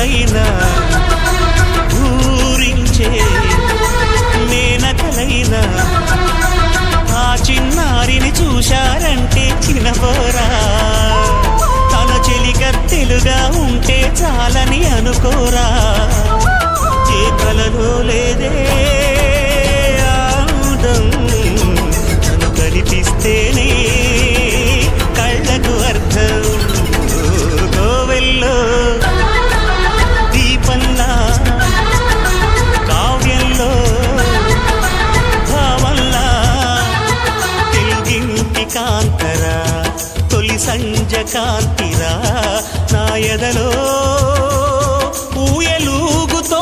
కలలైనా ఊరించే మేనకలైనా ఆ చిన్నారిని చూశారంటే చిన్నబోరా తన చెలికత్తెలుగా ఉంటే చాలని అనుకోరా ఏ కలలో లేదే ఆనందం తను కనిపిస్తేనే కళ్ళకు అర్థం కోవెల్లో దీపంలా కావ్యంలో భావంలా తెలుగింటి కాంతరా తొలి సంజ కాంతిరా నా ఎదలో ఊయలూగుతో